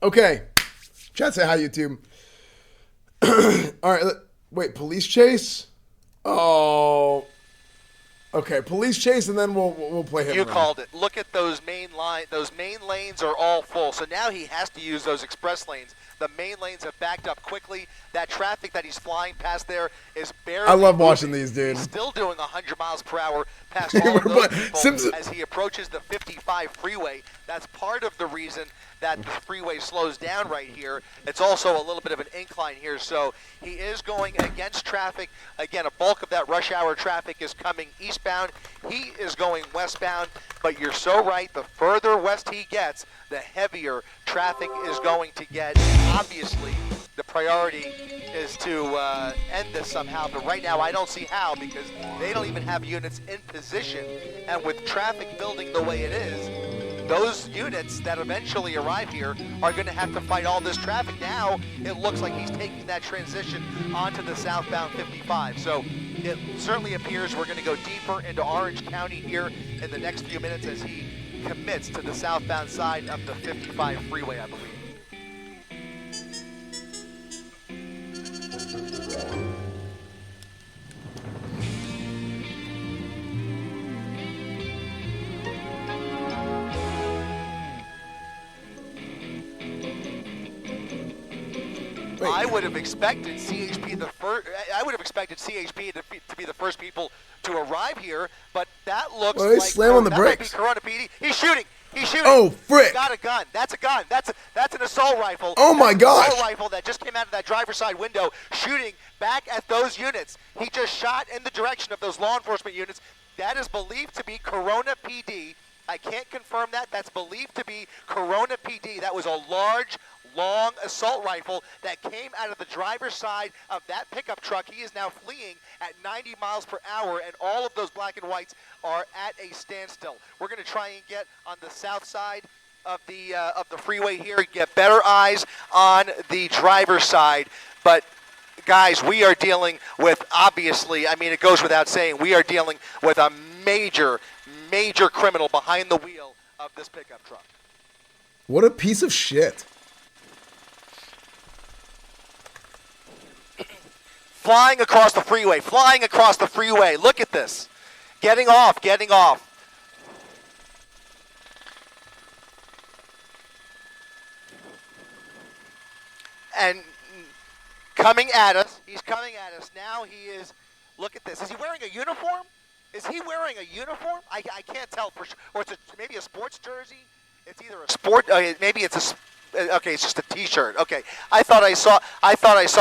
Okay. Chat say hi, YouTube. All right. Wait, police chase? Oh. Okay, police chase, and then we'll play him. You called it. Look at those main line. Those main lanes are all full. So now he has to use those express lanes. The main lanes have backed up quickly. That traffic that he's flying past there is barely. I love moving. watching these, dude. He's still doing 100 miles per hour past all of those people as he approaches the 55 freeway. That's part of the reason that the freeway slows down right here. It's also a little bit of an incline here, so he is going against traffic. Again, a bulk of that rush hour traffic is coming eastbound. He is going westbound, but you're so right. The further west he gets, the heavier traffic is going to get. Obviously, the priority is to end this somehow, but right now I don't see how, because they don't even have units in position, and with traffic building the way it is, those units that eventually arrive here are going to have to fight all this traffic. Now it looks like he's taking that transition onto the southbound 55. So it certainly appears we're going to go deeper into Orange County here in the next few minutes as he commits to the southbound side of the 55 freeway, I believe. I would have expected CHP I would have expected CHP to be the first people to arrive here, but that looks like slam on the brakes. Corona PD. He's shooting. He's shooting. Oh, frick! He's got a gun. That's a gun. That's an assault rifle. Oh my gosh! Assault rifle that just came out of that driver's side window, shooting back at those units. He just shot in the direction of those law enforcement units. That is believed to be Corona PD. I can't confirm that. That's believed to be Corona PD. That was a large, long assault rifle that came out of the driver's side of that pickup truck. He is now fleeing at 90 miles per hour, and all of those black and whites are at a standstill. We're going to try and get on the south side of the freeway here, get better eyes on the driver's side. But guys, we are dealing with, obviously, I mean, it goes without saying, we are dealing with a major criminal behind the wheel of this pickup truck. What a piece of shit. Flying across the freeway. Look at this. Getting off. And coming at us. He's coming at us. Now he is, look at this. Is he wearing a uniform? I can't tell for sure. Or it's maybe a sports jersey. It's either a sport, maybe it's okay, it's just a T-shirt. Okay, I thought I saw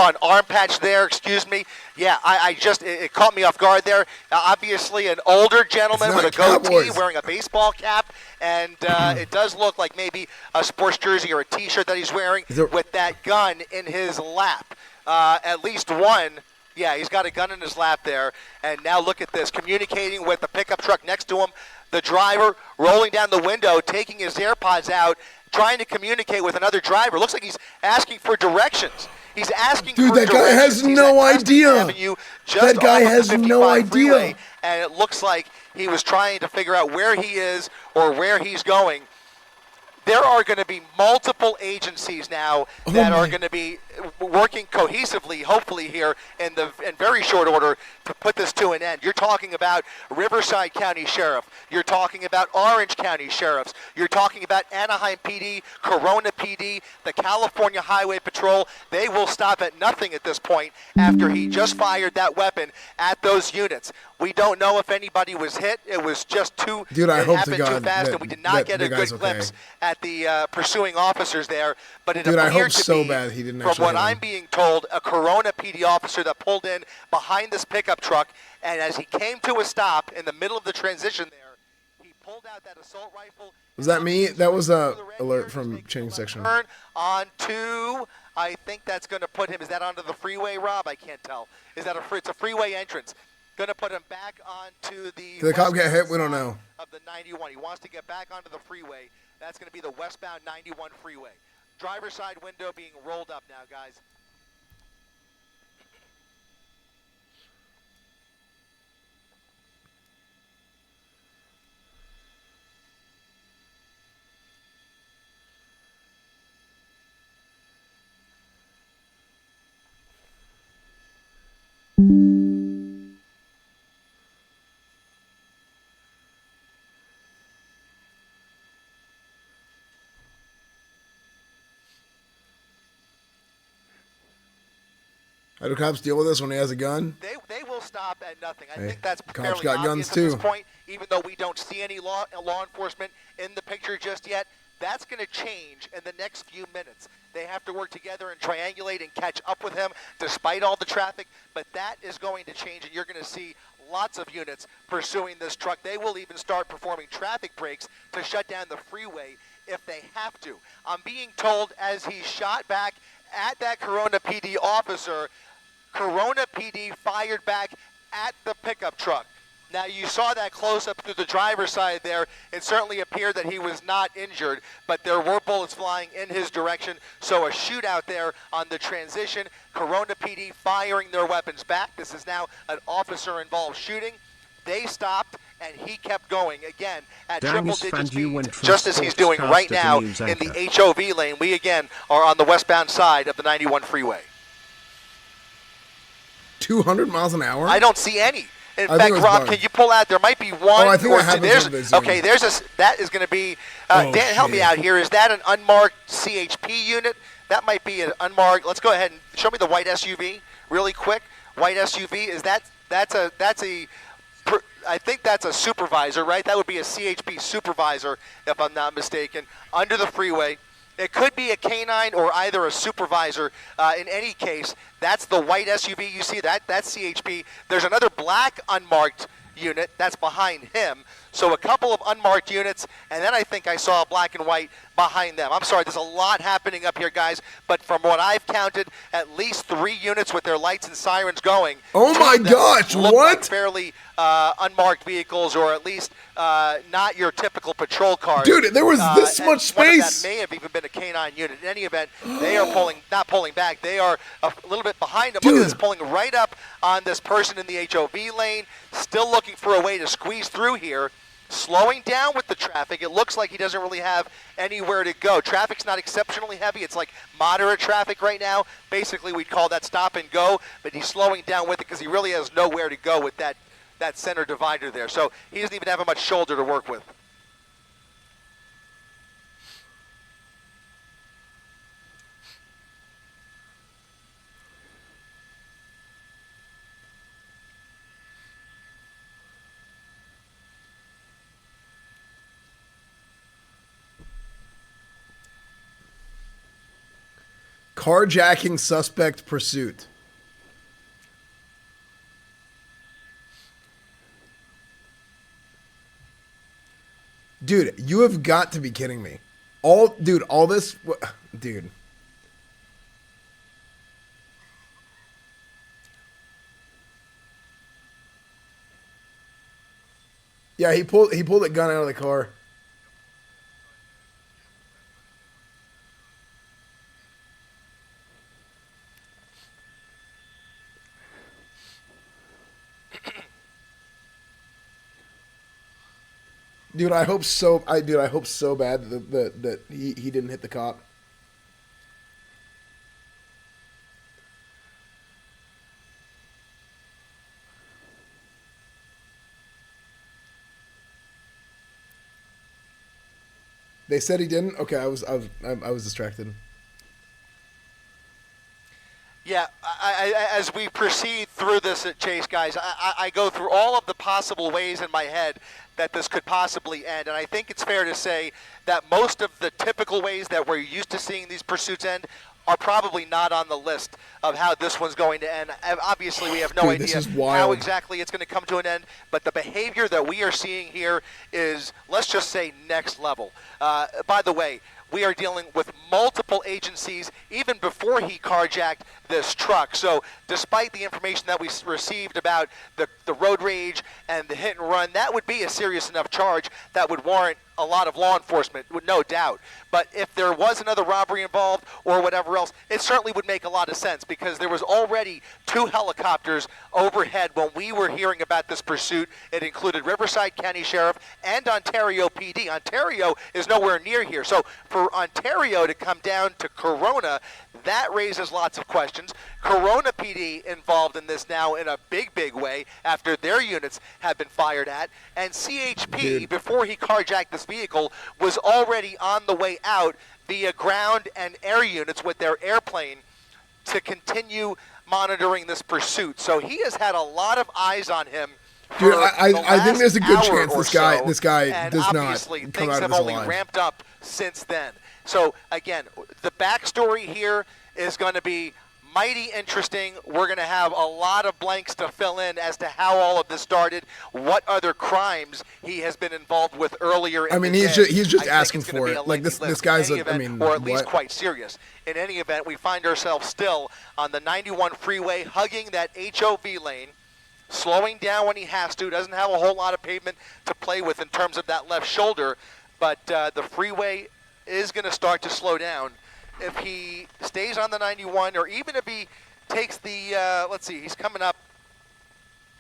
an arm patch there. Excuse me. Yeah, it caught me off guard there. Obviously, an older gentleman with a goatee, wearing a baseball cap, and it does look like maybe a sports jersey or a T-shirt that he's wearing with that gun in his lap. At least one. Yeah, he's got a gun in his lap there. And now look at this, communicating with the pickup truck next to him. The driver rolling down the window, taking his AirPods out, trying to communicate with another driver. Looks like he's asking for directions. He's asking for directions. Dude, that guy has no idea. That guy has no idea. And it looks like he was trying to figure out where he is or where he's going. There are going to be multiple agencies now that are going to be working cohesively, hopefully here in very short order to put this to an end. You're talking about Riverside County Sheriff. You're talking about Orange County Sheriffs. You're talking about Anaheim PD, Corona PD, the California Highway Patrol. They will stop at nothing at this point after he just fired that weapon at those units. We don't know if anybody was hit. It was just too. Dude, I hope to God too fast, and we did not get a good glimpse at the pursuing officers there. But it I hope to so be, bad he didn't. From what I'm being told, a Corona PD officer that pulled in behind this pickup truck, and as he came to a stop in the middle of the transition there, he pulled out that assault rifle. Was that me? That was a alert from change section. Turn on to. I think that's going to put him. Is that onto the freeway, Rob? I can't tell. Is that it's a freeway entrance? Going to put him back onto the. Did the cop get hit? We don't know. Of the 91, he wants to get back onto the freeway. That's going to be the westbound 91 freeway. Driver's side window being rolled up now, guys. How do cops deal with this when he has a gun? They will stop at nothing. I Hey, think that's cops fairly got obvious guns at too. this point, even though we don't see any law enforcement in the picture just yet. That's going to change in the next few minutes. They have to work together and triangulate and catch up with him despite all the traffic, but that is going to change, and you're going to see lots of units pursuing this truck. They will even start performing traffic breaks to shut down the freeway if they have to. I'm being told as he shot back at that Corona PD officer, Corona PD fired back at the pickup truck. Now, you saw that close-up through the driver's side there. It certainly appeared that he was not injured, but there were bullets flying in his direction. So a shootout there on the transition. Corona PD firing their weapons back. This is now an officer-involved shooting. They stopped, and he kept going again at triple-digit speeds, just as he's doing right now in the HOV lane. We, again, are on the westbound side of the 91 freeway. 200 miles an hour? I don't see any. In fact, Rob, can you pull out? There might be one. I think or that there's okay. There's a. That is going to be. Dan, help me out here. Is that an unmarked CHP unit? That might be an unmarked. Let's go ahead and show me the white SUV really quick. White SUV. Is that? That's a. I think that's a supervisor, right? That would be a CHP supervisor, if I'm not mistaken, under the freeway. It could be a canine or either a supervisor. In any case, that's the white SUV. You see that? That's CHP. There's another black unmarked unit that's behind him. So a couple of unmarked units, and then I think I saw black and white behind them. I'm sorry, there's a lot happening up here, guys, but from what I've counted, at least 3 units with their lights and sirens going. Oh my gosh, what? Like fairly unmarked vehicles, or at least not your typical patrol cars. Dude, there was this much space. One of that may have even been a canine unit. In any event, they are not pulling back. They are a little bit behind them. Dude. Look at this, pulling right up on this person in the HOV lane, still looking for a way to squeeze through here. Slowing down with the traffic. It looks like he doesn't really have anywhere to go. Traffic's not exceptionally heavy. It's like moderate traffic right now. Basically, we'd call that stop and go, but he's slowing down with it because he really has nowhere to go with that center divider there. So he doesn't even have much shoulder to work with. Carjacking suspect pursuit. Dude, you have got to be kidding me. All this, dude. Yeah, he pulled the gun out of the car. Dude, I hope so. I hope so bad that he didn't hit the cop. They said he didn't. Okay, I was distracted. Yeah, as we proceed through this at Chase, guys, I go through all of the possible ways in my head that this could possibly end, and I think it's fair to say that most of the typical ways that we're used to seeing these pursuits end are probably not on the list of how this one's going to end. Obviously, we have no idea how exactly it's going to come to an end, but the behavior that we are seeing here is, let's just say, next level. By the way, we are dealing with multiple agencies even before he carjacked this truck. So despite the information that we received about the road rage and the hit and run, that would be a serious enough charge that would warrant a lot of law enforcement, no doubt. But if there was another robbery involved or whatever else, it certainly would make a lot of sense because there was already 2 helicopters overhead when we were hearing about this pursuit. It included Riverside County Sheriff and Ontario PD. Ontario is nowhere near here. So for Ontario to come down to Corona, that raises lots of questions. Corona PD involved in this now in a big, big way after their units have been fired at. And CHP, before he carjacked this vehicle, was already on the way out via ground and air units with their airplane to continue monitoring this pursuit. So he has had a lot of eyes on him. Dude, I think there's a good chance this guy does not come out of this alive. Things have only ramped up since then. So again, the backstory here is going to be mighty interesting. We're going to have a lot of blanks to fill in as to how all of this started, what other crimes he has been involved with earlier in the day. He's just asking for it. Like this guy's or at least quite serious. In any event, we find ourselves still on the 91 freeway, hugging that HOV lane, slowing down when he has to. Doesn't have a whole lot of pavement to play with in terms of that left shoulder, but the freeway is going to start to slow down. If he stays on the 91, or even if he takes the, let's see, he's coming up,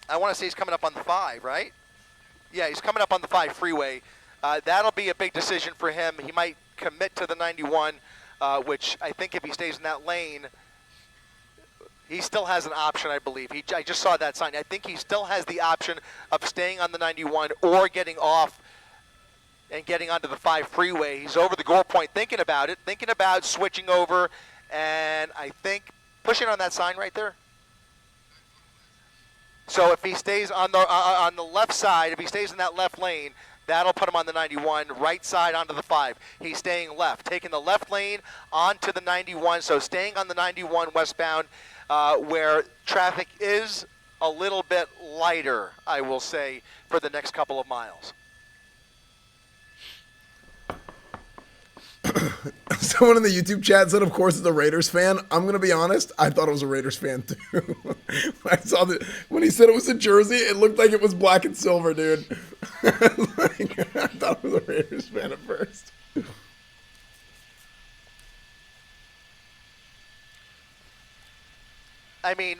I want to say he's coming up on the 5, right? Yeah, he's coming up on the 5 freeway. That'll be a big decision for him. He might commit to the 91, which I think if he stays in that lane, he still has an option, I believe. I just saw that sign. I think he still has the option of staying on the 91 or getting off and getting onto the 5 freeway. He's over the Gore Point thinking about it, thinking about switching over, and I think pushing on that sign right there. So if he stays on the left side, if he stays in that left lane, that'll put him on the 91, right side onto the 5. He's staying left, taking the left lane onto the 91, so staying on the 91 westbound where traffic is a little bit lighter, I will say, for the next couple of miles. Someone in the YouTube chat said, of course, it's a Raiders fan. I'm going to be honest. I thought it was a Raiders fan, too. When he said it was a jersey, it looked like it was black and silver, dude. I thought it was a Raiders fan at first. I mean,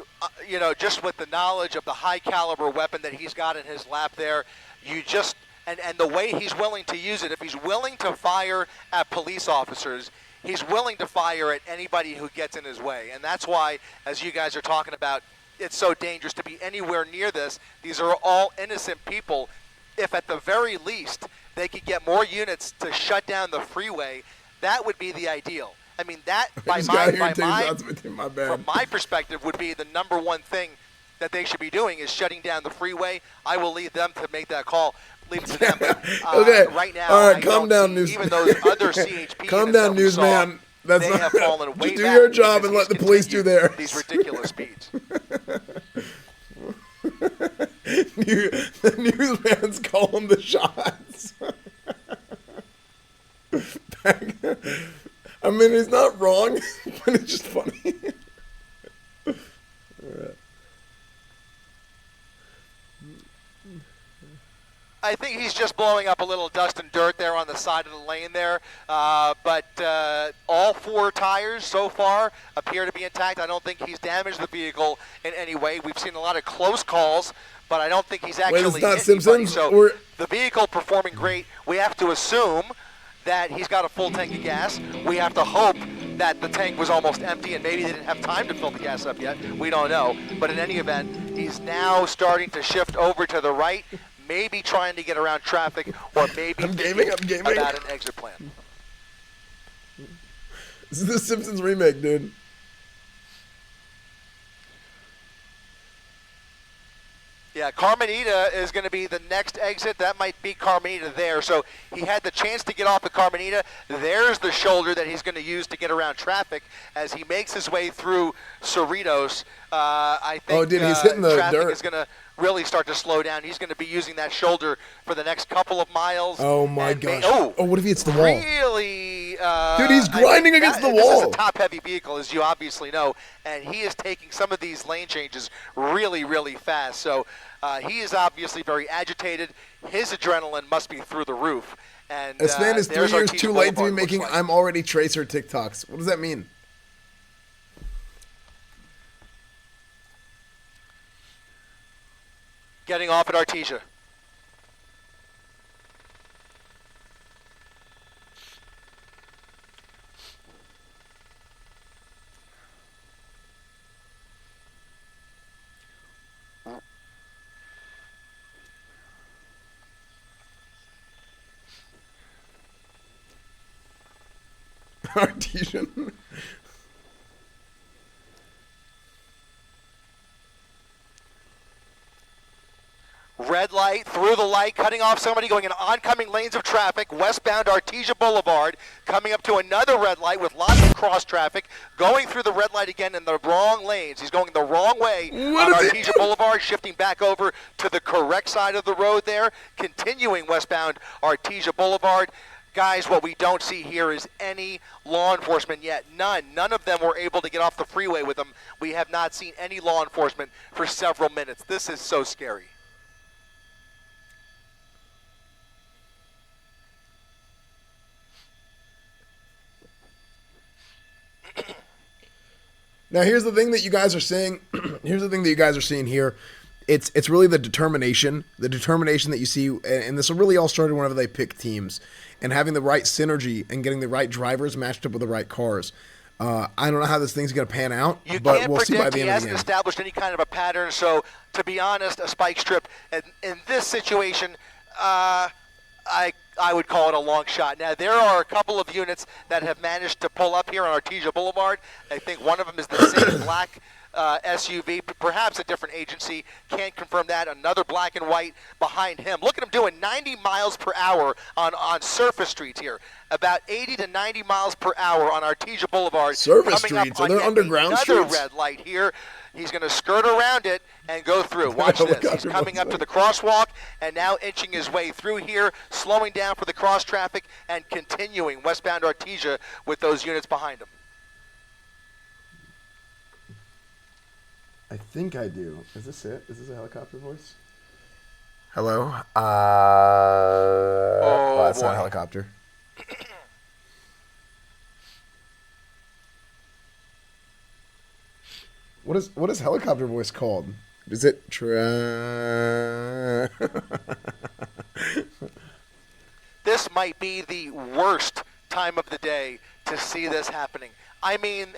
just with the knowledge of the high-caliber weapon that he's got in his lap there, you just... And the way he's willing to use it, if he's willing to fire at police officers, he's willing to fire at anybody who gets in his way. And that's why, as you guys are talking about, it's so dangerous to be anywhere near this. These are all innocent people. If at the very least they could get more units to shut down the freeway, that would be the ideal. I mean, that, from my perspective, would be the number one thing that they should be doing is shutting down the freeway. I will leave them to make that call. Leave it to them. Okay. Right now, all right, calm down, news. Even those other CHP calm down, newsman. They have fallen way back. Do your job and let the police do theirs. These ridiculous speeds. The newsman's calling the shots. I mean, he's not wrong, but it's just funny. I think he's just blowing up a little dust and dirt there on the side of the lane there. But all 4 tires so far appear to be intact. I don't think he's damaged the vehicle in any way. We've seen a lot of close calls, but I don't think he's actually hit anybody. So the vehicle performing great. We have to assume that he's got a full tank of gas. We have to hope that the tank was almost empty and maybe they didn't have time to fill the gas up yet. We don't know. But in any event, he's now starting to shift over to the right, maybe trying to get around traffic, or maybe I'm gaming. about an exit plan. This is the Simpsons remake, dude. Yeah, Carmenita is going to be the next exit. That might be Carmenita there. So he had the chance to get off of Carmenita. There's the shoulder that he's going to use to get around traffic as he makes his way through Cerritos. I think he's hitting the traffic dirt. is going to really start to slow down. He's going to be using that shoulder for the next couple of miles. Oh, my gosh. What if he hits the wall? Really Dude, he's grinding against the wall. This is a top-heavy vehicle, as you obviously know, and he is taking some of these lane changes really, really fast. So he is obviously very agitated. His adrenaline must be through the roof. And Esfand is 3 years too late to be making like. I'm already Tracer TikToks. What does that mean? Getting off at Artesia. Artesian. Red light, through the light, cutting off somebody going in oncoming lanes of traffic, westbound Artesia Boulevard, coming up to another red light with lots of cross traffic, going through the red light again in the wrong lanes. He's going the wrong way on Artesia Boulevard, shifting back over to the correct side of the road there, continuing westbound Artesia Boulevard. Guys, what we don't see here is any law enforcement yet. None of them were able to get off the freeway with him. We have not seen any law enforcement for several minutes. This is so scary. Now, here's the thing that you guys are saying. Here's the thing that you guys are seeing here. It's really the determination that you see, and this will really all started whenever they pick teams, and having the right synergy and getting the right drivers matched up with the right cars. I don't know how this thing's going to pan out, but we'll see by the end of the game. He hasn't established any kind of a pattern, so to be honest, a spike strip in this situation, I would call it a long shot. Now, there are a couple of units that have managed to pull up here on Artesia Boulevard. I think one of them is the same black SUV, perhaps a different agency. Can't confirm that. Another black and white behind him. Look at him doing 90 miles per hour on surface streets here. About 80 to 90 miles per hour on Artesia Boulevard. Surface streets? Are there underground another streets? red light here. He's going to skirt around it and go through. Watch this. He's coming up to the crosswalk and now inching his way through here, slowing down for the cross traffic and continuing westbound Artesia with those units behind him. I think I do. Is this it? Is this a helicopter voice? Hello? Oh, that's not a helicopter. What is helicopter voice called? Is it This might be the worst time of the day to see this happening. I mean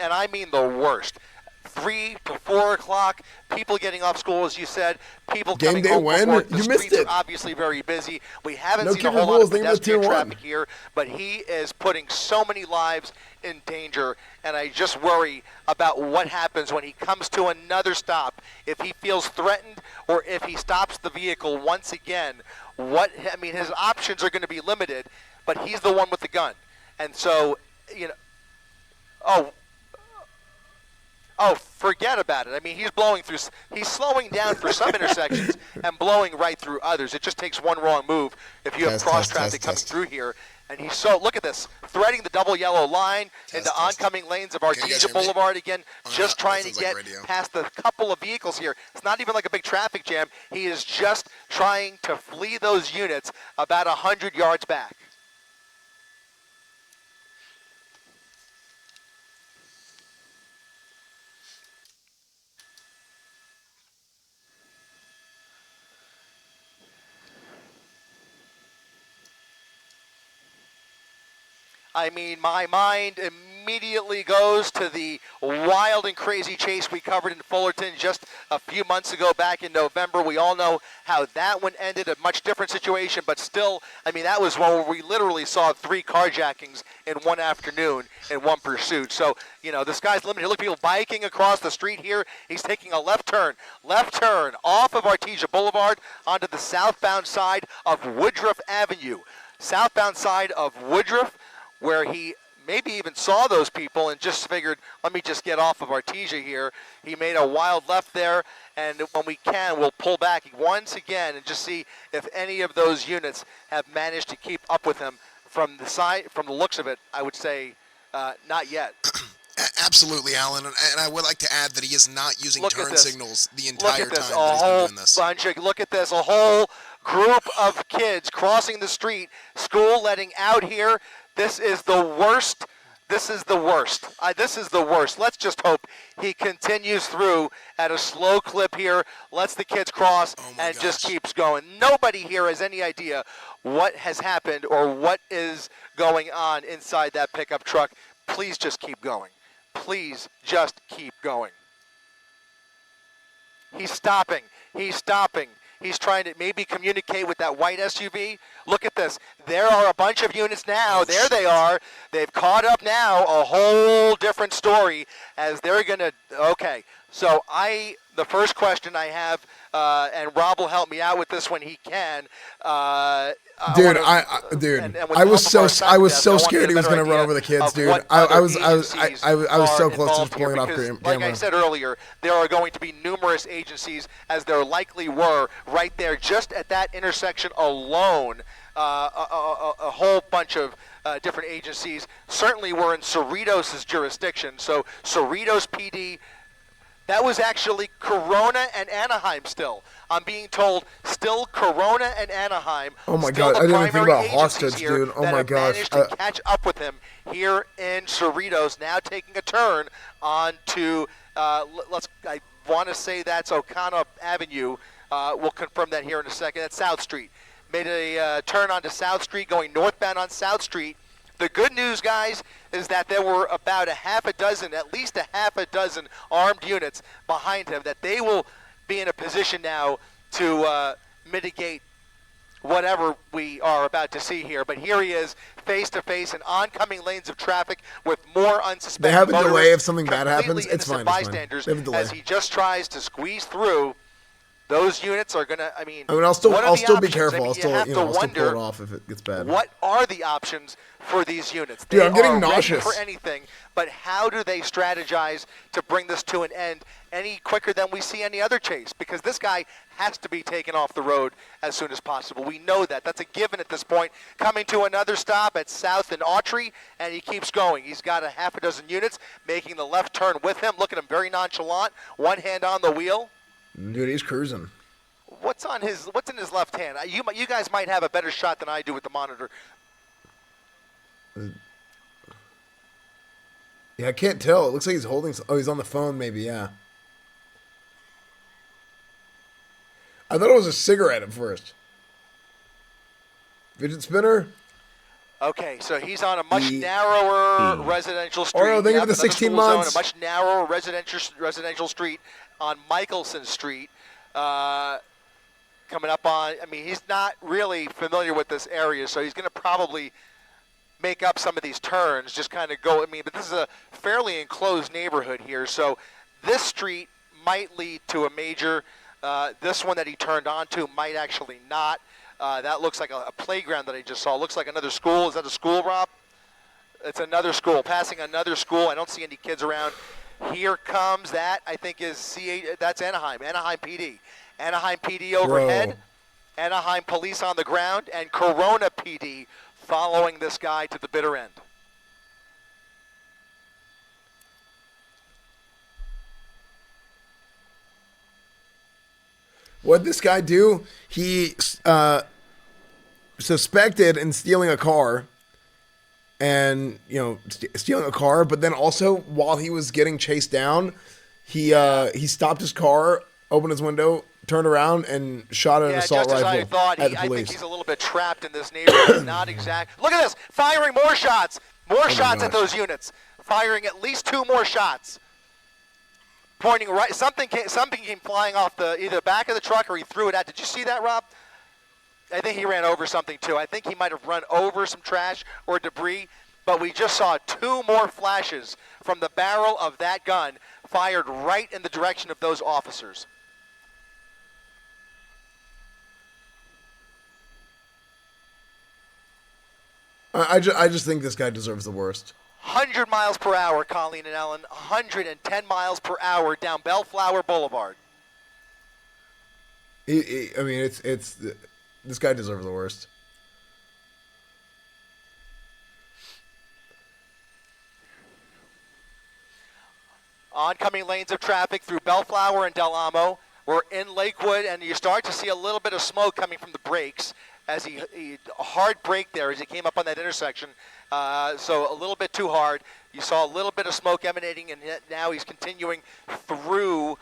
the worst. 3 to 4 o'clock, people getting off school, as you said, people coming home from work. The streets are obviously very busy. We haven't seen a whole lot of pedestrian traffic here, but he is putting so many lives in danger, and I just worry about what happens when he comes to another stop. If he feels threatened or if he stops the vehicle once again, his options are going to be limited, but he's the one with the gun. And so, forget about it. I mean, he's slowing down for some intersections and blowing right through others. It just takes one wrong move if you have cross traffic coming through here. And look at this, threading the double yellow line into oncoming lanes of Artesia Boulevard again, just trying to get past the couple of vehicles here. It's not even like a big traffic jam. He is just trying to flee those units about 100 yards back. I mean, my mind immediately goes to the wild and crazy chase we covered in Fullerton just a few months ago back in November. We all know how that one ended, a much different situation, but still, I mean, that was where we literally saw 3 carjackings in one afternoon in one pursuit. So, the sky's limited. Look, people biking across the street here. He's taking a left turn off of Artesia Boulevard onto the southbound side of Woodruff Avenue. Southbound side of Woodruff, where he maybe even saw those people and just figured, let me just get off of Artesia here. He made a wild left there, and when we can, we'll pull back once again and just see if any of those units have managed to keep up with him from the looks of it, I would say not yet. Absolutely, Alan, and I would like to add that he is not using turn signals the entire time that he's been doing this. Look at this, a whole group of kids crossing the street, school letting out here. This is the worst. This is the worst. This is the worst. Let's just hope he continues through at a slow clip here, lets the kids cross, and just keeps going. Nobody here has any idea what has happened or what is going on inside that pickup truck. Please just keep going. Please just keep going. He's stopping. He's stopping. He's trying to maybe communicate with that white SUV. Look at this. There are a bunch of units now. There they are. They've caught up now. A whole different story as they're going to, okay. So the first question I have, and Rob will help me out with this when he can. I was so scared he was going to run over the kids, dude. I was so close to just pulling it off camera. Like I said earlier, there are going to be numerous agencies, as there likely were right there, just at that intersection alone. A whole bunch of different agencies certainly were in Cerritos' jurisdiction. So Cerritos PD. That was actually Corona and Anaheim still. I'm being told still Corona and Anaheim. Oh my God, I didn't even think about hostage, dude. Oh my gosh. Managed to catch up with him here in Cerritos, now taking a turn onto, I want to say that's O'Connor Avenue. We'll confirm that here in a second. That's South Street. Made a turn onto South Street, going northbound on South Street. The good news, guys, is that there were about at least a half a dozen armed units behind him, that they will be in a position now to mitigate whatever we are about to see here. But here he is, face to face in oncoming lanes of traffic with more unsuspecting They have a motorists, delay if something bad happens. It's fine. Bystanders, They have a delay. as he just tries to squeeze through. Those units are gonna. I'll still be careful. I'll still pull it off if it gets bad. What are the options for these units? Dude, They I'm getting are nauseous. ready for anything, but how do they strategize to bring this to an end any quicker than we see any other chase? Because this guy has to be taken off the road as soon as possible. We know that. That's a given at this point. Coming to another stop at South and Autry, and he keeps going. He's got a half a dozen units making the left turn with him. Look at him, very nonchalant. One hand on the wheel. Dude, he's cruising. What's in his left hand? You guys might have a better shot than I do with the monitor. Yeah, I can't tell. It looks like he's holding. Oh, he's on the phone, maybe. Yeah. I thought it was a cigarette at first. Fidget spinner. Okay, so he's on a much narrower residential street. Oh, thank you for the 16 months. A much narrower residential street on Michelson Street. Coming up on, he's not really familiar with this area, so he's going to probably make up some of these turns, just kind of go, but this is a fairly enclosed neighborhood here, so this street might lead to a major. This one that he turned onto might actually not. That looks like a playground that I just saw. Looks like another school. Is that a school, Rob? It's another school, passing another school. I don't see any kids around. Here comes that, I think that's Anaheim PD. Anaheim PD overhead, Bro. Anaheim police on the ground, and Corona PD following this guy to the bitter end. What'd this guy do? He suspected in stealing a car, and stealing a car, but then also while he was getting chased down, he stopped his car, opened his window, turned around, and shot an assault just rifle as I thought. at the I police. think he's a little bit trapped in this neighborhood. Not exact. Look at this, firing more shots, shots at those units, firing at least 2 more shots. Pointing right, something came flying off either the back of the truck or he threw it at. Did you see that, Rob? I think he ran over something too. I think he might have run over some trash or debris. But we just saw 2 more flashes from the barrel of that gun fired right in the direction of those officers. I just think this guy deserves the worst. 100 miles per hour, Colleen and Ellen. 110 miles per hour down Bellflower Boulevard. This guy deserves the worst. Oncoming lanes of traffic through Bellflower and Del Amo. We're in Lakewood, and you start to see a little bit of smoke coming from the brakes as he a hard brake there as he came up on that intersection. So a little bit too hard. You saw a little bit of smoke emanating, and now he's continuing through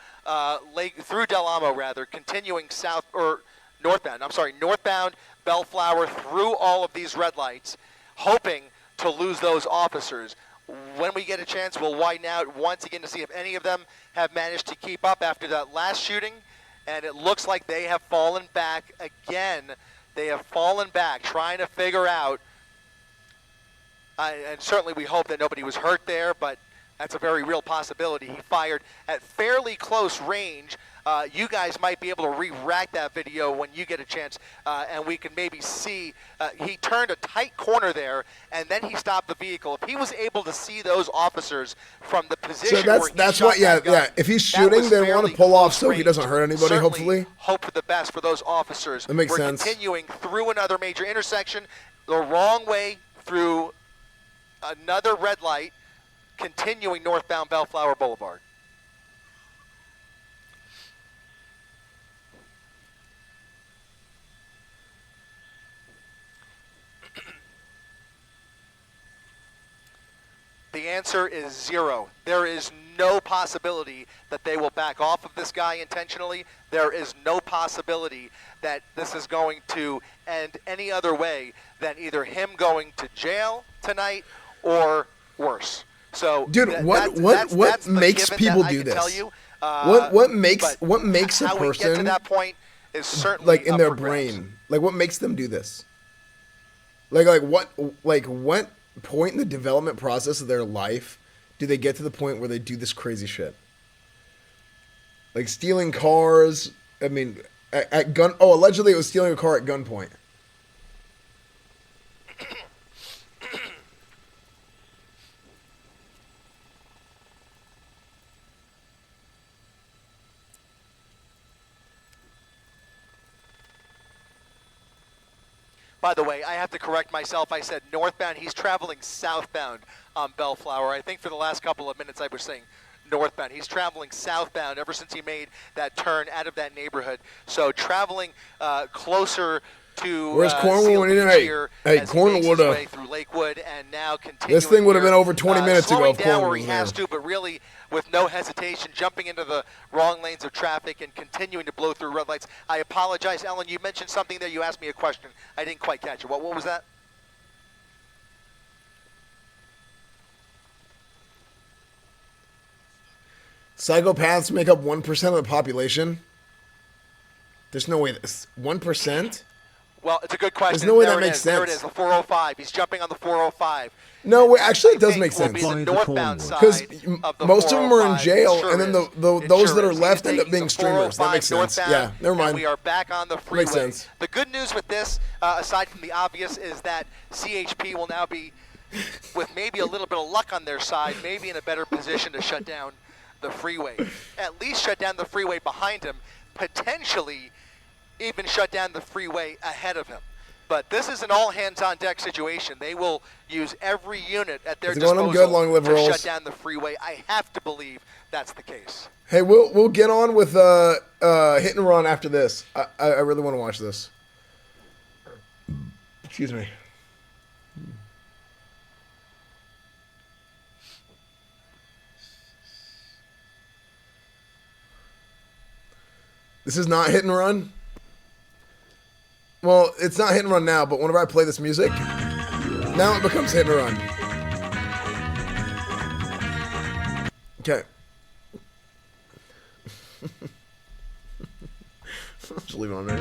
through Del Amo, rather, continuing northbound Bellflower through all of these red lights, hoping to lose those officers. When we get a chance, we'll widen out once again to see if any of them have managed to keep up after that last shooting, and it looks like they have fallen back again. They have fallen back, trying to figure out, and certainly we hope that nobody was hurt there, but that's a very real possibility. He fired at fairly close range. You guys might be able to re-rack that video when you get a chance, and we can maybe see he turned a tight corner there, and then he stopped the vehicle. If he was able to see those officers from the position so where he that's shot what, yeah, that gun, yeah. If he's shooting, they want to pull off so he doesn't hurt anybody. Certainly hopefully, hope for the best for those officers. That makes We're sense. Continuing through another major intersection, the wrong way through another red light, continuing northbound Bellflower Boulevard. The answer is 0. There is no possibility that they will back off of this guy intentionally. There is no possibility that this is going to end any other way than either him going to jail tonight or worse. So, dude, what makes people do this? What makes a how we get to person that point is certainly like in up their for grabs. brain? Like what makes them do this? Like what point in the development process of their life do they get to the point where they do this crazy shit? Like stealing cars. I mean, at gun. Oh, allegedly it was stealing a car at gunpoint. By the way, I have to correct myself. I said northbound. He's traveling southbound on Bellflower. I think for the last couple of minutes I was saying northbound. He's traveling southbound ever since he made that turn out of that neighborhood. So traveling closer to where's Cornwall? Hey, Cornwall would have through Lakewood and now continuing. This thing would have been over 20 minutes ago. Slowing down where he has to, but really with no hesitation, jumping into the wrong lanes of traffic and continuing to blow through red lights. I apologize, Ellen. You mentioned something there. You asked me a question. I didn't quite catch it. What was that? Psychopaths make up 1% of the population. There's no way this 1%. Well, it's a good question. There's no way that makes sense. There it is, the 405. He's jumping on the 405. No, actually, it does make sense. Because most of them are in jail, and then those that are left end up being streamers. That makes sense. Yeah, never mind. We are back on the freeway. Makes sense. The good news with this, aside from the obvious, is that CHP will now be, with maybe a little bit of luck on their side, maybe in a better position to shut down the freeway. At least shut down the freeway behind him, potentially even shut down the freeway ahead of him. But this is an all-hands-on-deck situation. They will use every unit at their disposal to shut down the freeway. I have to believe that's the case. Hey, we'll get on with hit and run after this. I really want to watch this. Excuse me. This is not hit and run. Well, it's not hit and run now, but whenever I play this music, now it becomes hit and run. Okay. I'll just leave it on there.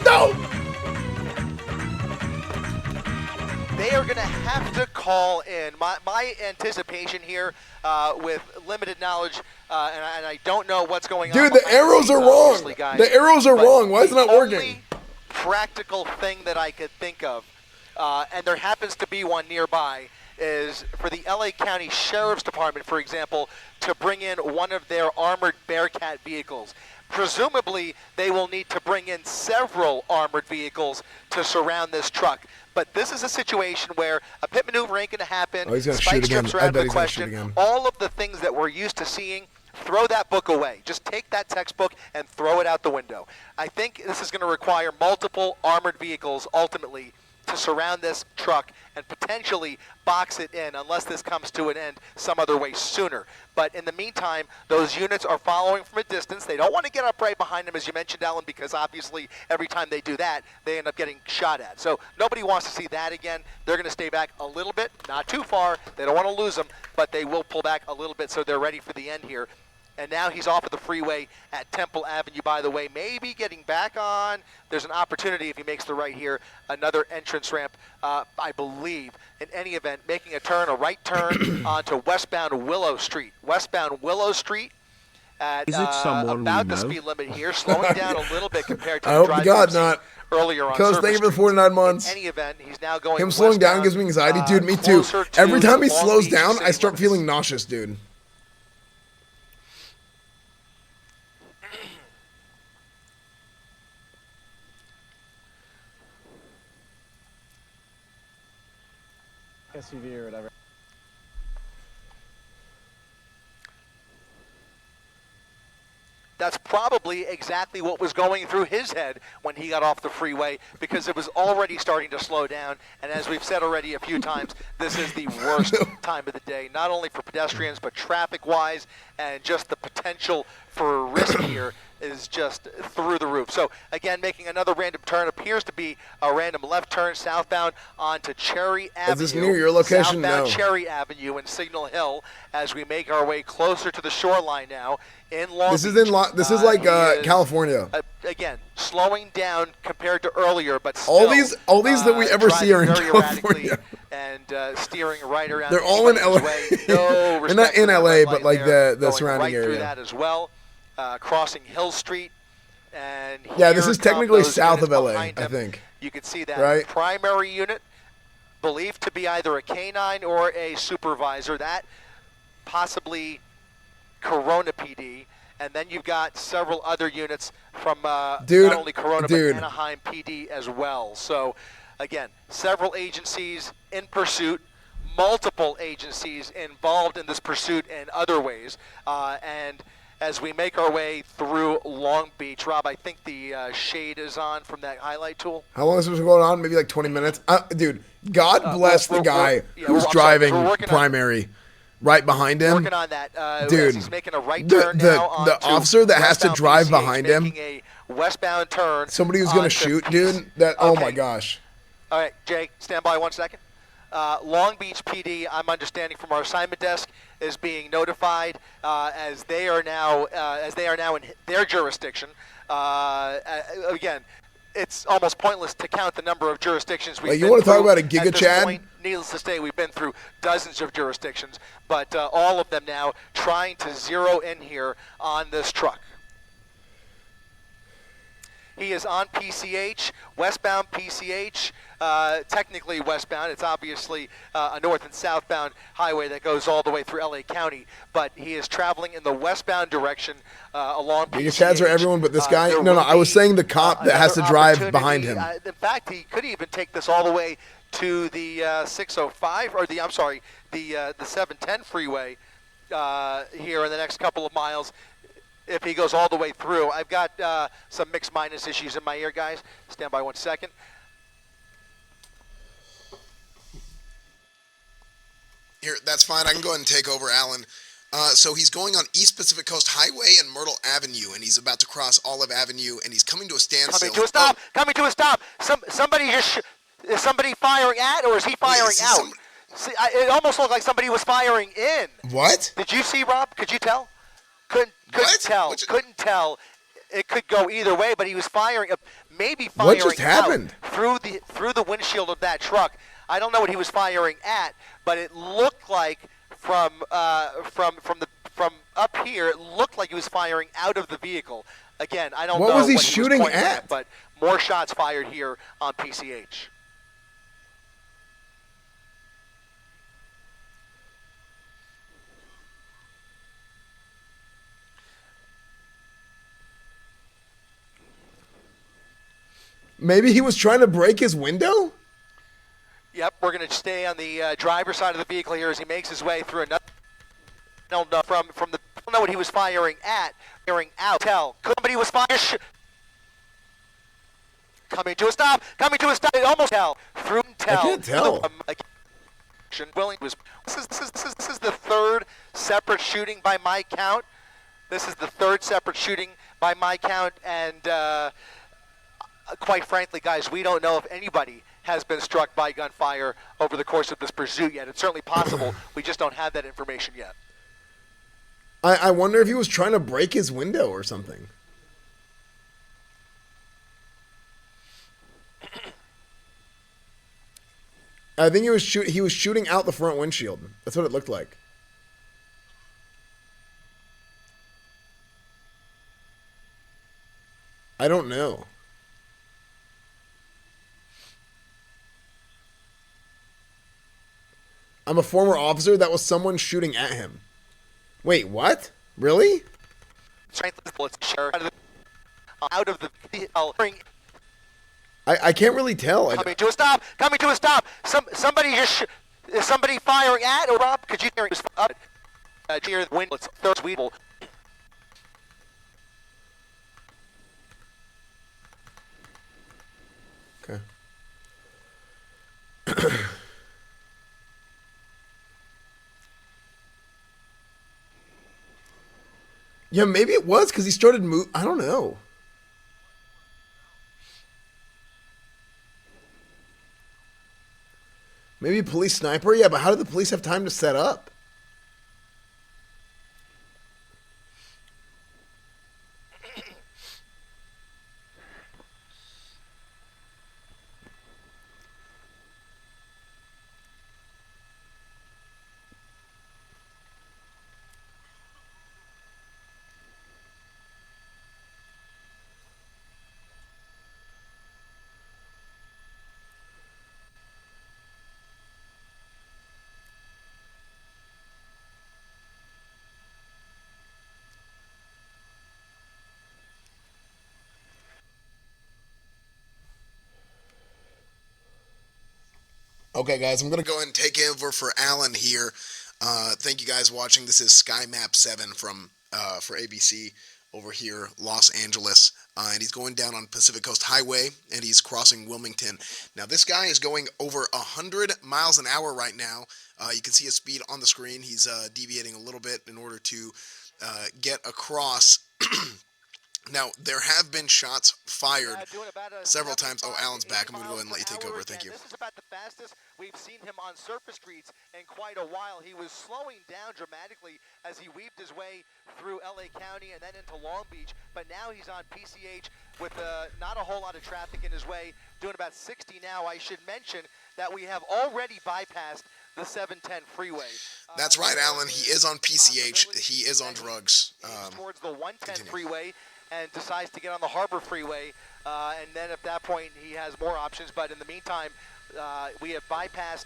No! They are going to have to call in. My anticipation here, with limited knowledge, and I don't know what's going on. Dude, the arrows are wrong. The arrows are wrong. Why is it not working? The only practical thing that I could think of, and there happens to be one nearby, is for the LA County Sheriff's Department, for example, to bring in one of their armored Bearcat vehicles. Presumably, they will need to bring in several armored vehicles to surround this truck. But this is a situation where a pit maneuver ain't going to happen. Oh, he's gonna Spike shoot strips again. are I out bet of the he's gonna shoot question. again. All of the things that we're used to seeing, throw that book away. Just take that textbook and throw it out the window. I think this is going to require multiple armored vehicles ultimately to surround this truck and potentially box it in unless this comes to an end some other way sooner. But in the meantime, those units are following from a distance. They don't want to get up right behind them, as you mentioned, Alan, because obviously every time they do that, they end up getting shot at. So nobody wants to see that again. They're going to stay back a little bit, not too far. They don't want to lose them, but they will pull back a little bit so they're ready for the end here. And now he's off of the freeway at Temple Avenue, by the way, maybe getting back on. There's an opportunity if he makes the right here, another entrance ramp, I believe. In any event, making a turn, a right turn onto westbound Willow Street. Westbound Willow Street at about the speed limit here, slowing down a little bit compared to the drive earlier on Because thank you for the 49 months. In any event, he's now going Him slowing down gives me anxiety. Dude, me too. Every time he slows down, I start feeling nauseous, dude. SUV or whatever. That's probably exactly what was going through his head when he got off the freeway, because it was already starting to slow down. And as we've said already a few times, this is the worst time of the day, not only for pedestrians, but traffic-wise, and just the potential for risk here is just through the roof. So again, making another random turn, appears to be a random left turn southbound onto Cherry Avenue. Is this near your location? Southbound No. Cherry Avenue in Signal Hill as we make our way closer to the shoreline now in Long Beach. This is like California. Again, slowing down compared to earlier, but still, all these that we ever see are in California. And steering right around. They're all in LA. No They're not in LA, but like the surrounding right area. Through that as well, crossing Hill Street, and yeah, this is technically south of LA, I think. You can see that right? primary unit, believed to be either a K-9 or a supervisor. That possibly Corona PD. And then you've got several other units from not only Corona, but Anaheim PD as well. So, again, several agencies in pursuit, multiple agencies involved in this pursuit in other ways. And as we make our way through Long Beach, Rob, I think the shade is on from that highlight tool. How long is this going on? Maybe like 20 minutes? Dude, God bless the guy who's driving primary. Right behind him, working on that, dude. He's making a right turn now the officer that has to drive PCH, behind him, making a westbound turn. Somebody who's going to shoot, dude. Oh my gosh! All right, Jake, stand by 1 second. Long Beach PD, I'm understanding from our assignment desk, is being notified as they are now in their jurisdiction. Again, it's almost pointless to count the number of jurisdictions we've been through. You want to talk about a Giga Chad? Needless to say, we've been through dozens of jurisdictions, but all of them now trying to zero in here on this truck. He is on PCH, westbound PCH, technically westbound. It's obviously a north and southbound highway that goes all the way through LA County, but he is traveling in the westbound direction along PCH. Giga Chads are everyone but this guy? No, I was saying the cop that has to drive behind him. In fact, he could even take this all the way to the 605, or the 710 freeway here in the next couple of miles. If he goes all the way through. I've got some mixed minus issues in my ear, guys. Stand by 1 second. Here, that's fine. I can go ahead and take over, Alan. So he's going on East Pacific Coast Highway and Myrtle Avenue, and he's about to cross Olive Avenue, and he's coming to a standstill. Coming to a stop! Coming to a stop! Somebody just... Is somebody firing at, or is he firing out? See, it almost looked like somebody was firing in. What? Did you see, Rob? Could you tell? Couldn't tell. Couldn't tell. It could go either way, but he was firing, maybe firing what just happened? Out through the windshield of that truck. I don't know what he was firing at, but it looked like from up here, it looked like he was firing out of the vehicle. Again, I don't know what was he what shooting he was pointing at, but more shots fired here on PCH. Maybe he was trying to break his window? Yep, we're going to stay on the driver's side of the vehicle here as he makes his way through another. No, from the. I don't know what he was firing at. Firing out. Tell. Somebody was firing. Coming to a stop. Coming to a stop. Almost tell. Through tell. I can't tell. Willing was. This is the third separate shooting by my count. This is the third separate shooting by my count, and quite frankly, guys, we don't know if anybody has been struck by gunfire over the course of this pursuit yet. It's certainly possible. We just don't have that information yet. I wonder if he was trying to break his window or something. I think he was shooting out the front windshield. That's what it looked like. I don't know. I'm a former officer. That was someone shooting at him. Wait, what? Really? Out of the I can't really tell. Coming to a stop! Coming to a stop! Somebody just is somebody firing at or up? Could you hear it up? Hear the wind. It's third Weedle. Okay. Yeah, maybe it was because he started I don't know. Maybe police sniper? Yeah, but how did the police have time to set up? Okay, guys, I'm going to go ahead and take over for Alan here. Thank you guys for watching. This is Sky Map 7 for ABC over here, Los Angeles. And he's going down on Pacific Coast Highway, and he's crossing Wilmington. Now, this guy is going over 100 miles an hour right now. You can see his speed on the screen. He's deviating a little bit in order to get across. Now, there have been shots fired several times. Oh, Alan's back. I'm going to go ahead and let you take over. Thank you. This is about the fastest we've seen him on surface streets in quite a while. He was slowing down dramatically as he weaved his way through LA County and then into Long Beach. But now he's on PCH with not a whole lot of traffic in his way, doing about 60 now. I should mention that we have already bypassed the 710 freeway. That's right, Alan. He is on PCH. He is on drugs. Towards the 110 freeway. And decides to get on the Harbor Freeway, and then at that point he has more options. But in the meantime, we have bypassed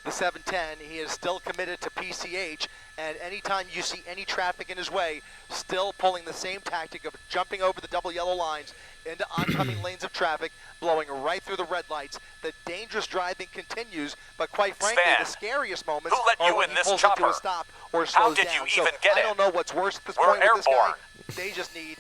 the 710. He is still committed to PCH, and anytime you see any traffic in his way, still pulling the same tactic of jumping over the double yellow lines into oncoming lanes of traffic, blowing right through the red lights. The dangerous driving continues, but quite frankly, the scariest moments are when he pulls into a stop or slows down. So I don't know what's worse at this point with this guy. They just need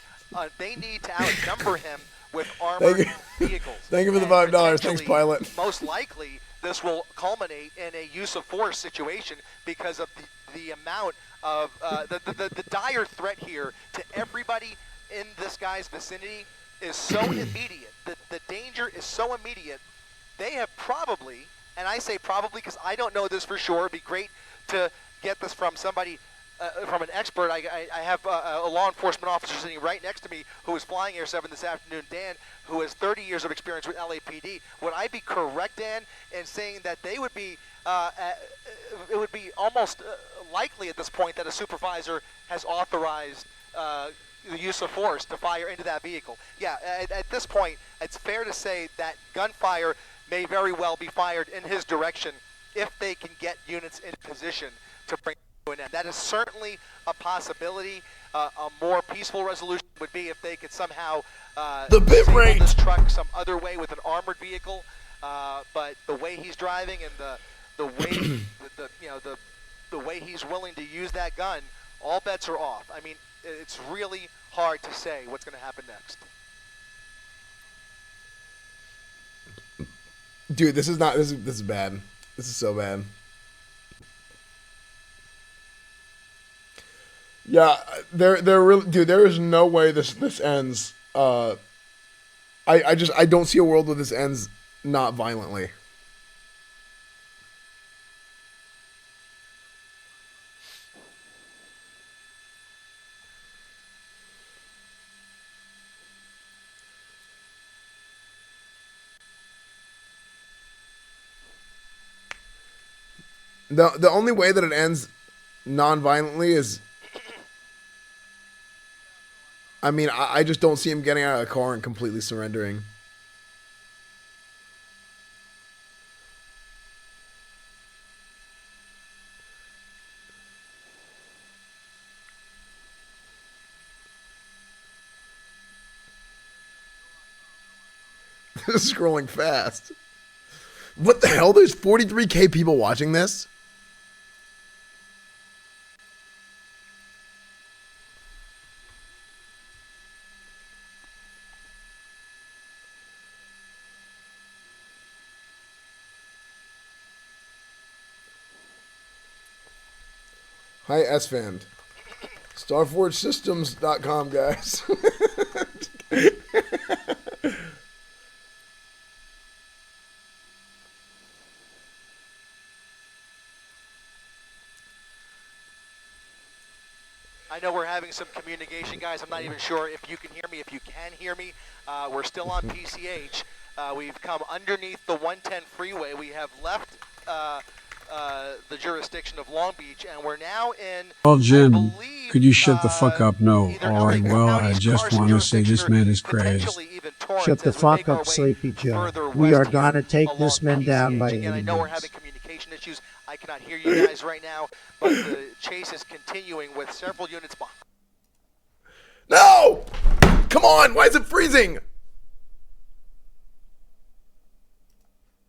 they need to outnumber him with armored vehicles. Thank you for the $5. Thanks, pilot. Most likely, this will culminate in a use of force situation because of the amount of the dire threat here to everybody in this guy's vicinity is so immediate. The danger is so immediate. They have probably, and I say probably because I don't know this for sure. It'd be great to get this from somebody. From an expert. I have a law enforcement officer sitting right next to me who was flying Air 7 this afternoon, Dan, who has 30 years of experience with LAPD. Would I be correct, Dan, in saying that they would be, it would be almost likely at this point that a supervisor has authorized the use of force to fire into that vehicle? Yeah, at this point, it's fair to say that gunfire may very well be fired in his direction if they can get units in position to bring And that is certainly a possibility. A more peaceful resolution would be if they could somehow the bit disable rate. this truck some other way with an armored vehicle. But the way he's driving and the way the way he's willing to use that gun, all bets are off. I mean, it's really hard to say what's going to happen next. Dude, this is bad. This is so bad. Yeah, they're really, dude. There is no way this ends. I don't see a world where this ends not violently. The only way that it ends non-violently is, I mean, I just don't see him getting out of the car and completely surrendering. This is scrolling fast. What the hell? There's 43K people watching this? Hi, Esfand. StarForgeSystems.com, guys. I know we're having some communication, guys. I'm not even sure if you can hear me. If you can hear me, we're still on PCH. We've come underneath the 110 freeway. We have left the jurisdiction of Long Beach, and we're now in. Well, Jim, could you shut the fuck up? No. All right, well, I just want to say this man is crazy. Shut the fuck up, Sleepy Joe. We are going to take this man down by any means. I know we're having communication issues. I cannot hear you guys right now, but the chase is continuing with several units behind. No! Come on! Why is it freezing?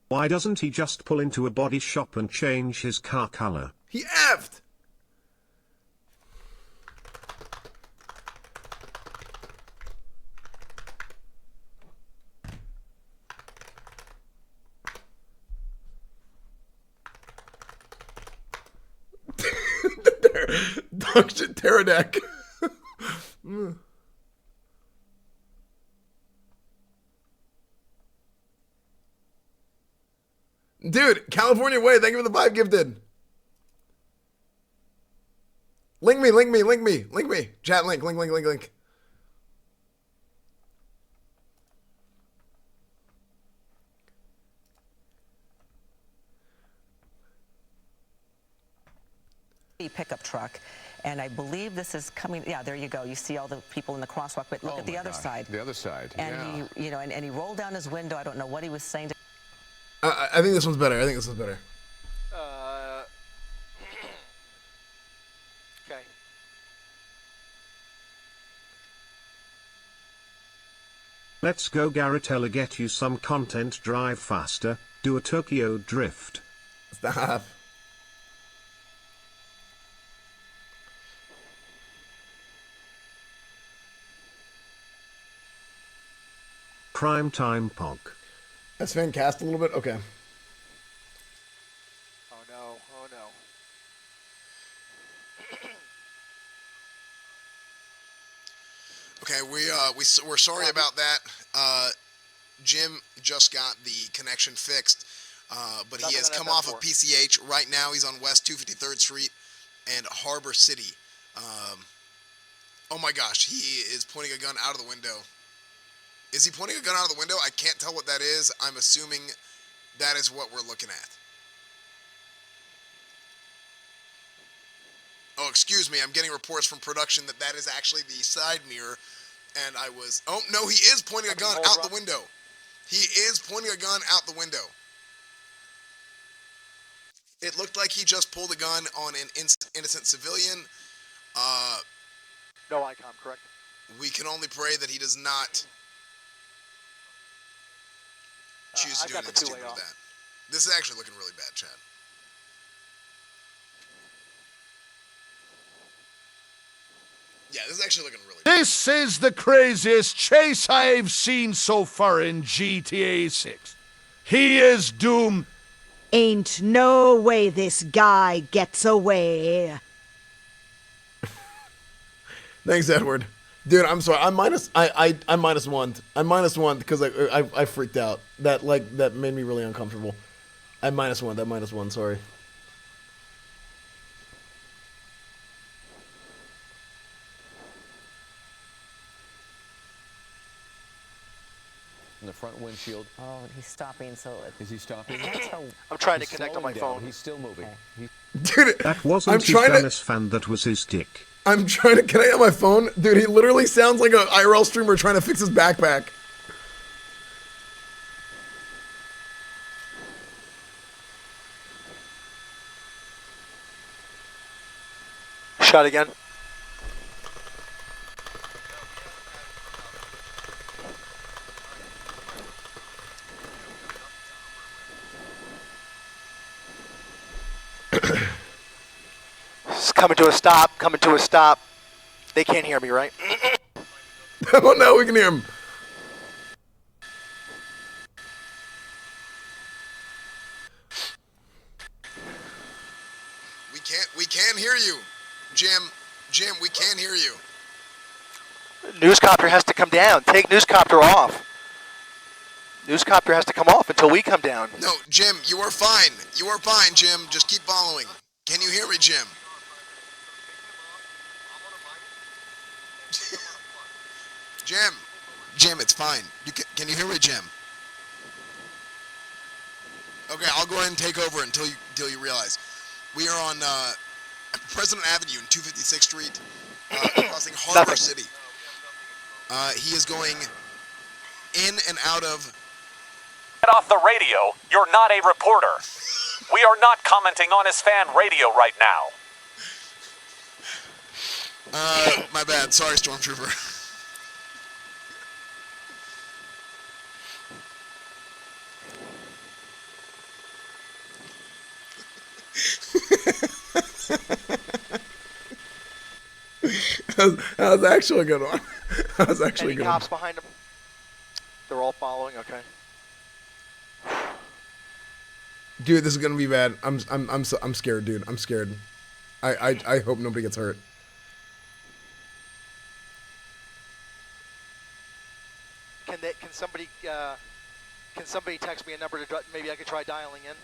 Why doesn't he just pull into a body shop and change his car color? He effed! Dog shit pterodactyl. Dude, California Way, thank you for the 5 gifted. Link me. Chat link. Pickup truck, and I believe this is coming. Yeah, there you go. You see all the people in the crosswalk, but look at the other side. The other side. And yeah. he, and he rolled down his window. I don't know what he was saying. I think this one's better. Okay. Let's go, Garatella. Get you some content. Drive faster. Do a Tokyo drift. Stop. Prime time pog. That's fan cast a little bit? Okay. Oh no. Okay, we're sorry about that. Jim just got the connection fixed, but he has come off of PCH. Right now he's on West 253rd Street and Harbor City. Oh my gosh, he is pointing a gun out of the window. Is he pointing a gun out of the window? I can't tell what that is. I'm assuming that is what we're looking at. Oh, excuse me. I'm getting reports from production that is actually the side mirror. And I was... Oh, no, he is pointing a gun out the window. He is pointing a gun out the window. It looked like he just pulled a gun on an innocent civilian. No ICOM, correct? We can only pray that he does not choose to do anything stupid with that. This is actually looking really bad, Chad. Yeah, this is actually looking really bad. This is the craziest chase I've seen so far in GTA 6. He is doomed. Ain't no way this guy gets away. Thanks, Edward. Dude, I'm sorry. I'm minus. I'm minus one. I'm minus one because I freaked out. That made me really uncomfortable. I'm minus one. That minus one. Sorry. In the front windshield. Oh, he's stopping. So is he stopping? I'm trying to connect on my phone. He's still moving. Okay. Dude, that wasn't I'm his trying to. Esfand, that was his dick. I'm trying to connect on my phone, dude. He literally sounds like an IRL streamer trying to fix his backpack. Shot again. It's coming to a stop, coming to a stop. They can't hear me, right? Oh no, we can hear him. We can hear you. Jim, we can hear you. Newscopter has to come down. Take Newscopter off. Newscopter has to come off until we come down. No, Jim, you are fine. You are fine, Jim. Just keep following. Can you hear me, Jim? Jim, it's fine. Can you hear me, Jim? Okay, I'll go ahead and take over until you realize. We are on President Avenue and 256th Street, crossing Harbor City. He is going in and out of... Get off the radio. You're not a reporter. We are not commenting on Esfand radio right now. My bad. Sorry, Stormtrooper. That was actually a good one. That was actually a good one. Any cops behind him? They're all following. Okay. Dude, this is gonna be bad. I'm scared, dude. I'm scared. I hope nobody gets hurt. Can somebody text me a number to maybe I could try dialing in?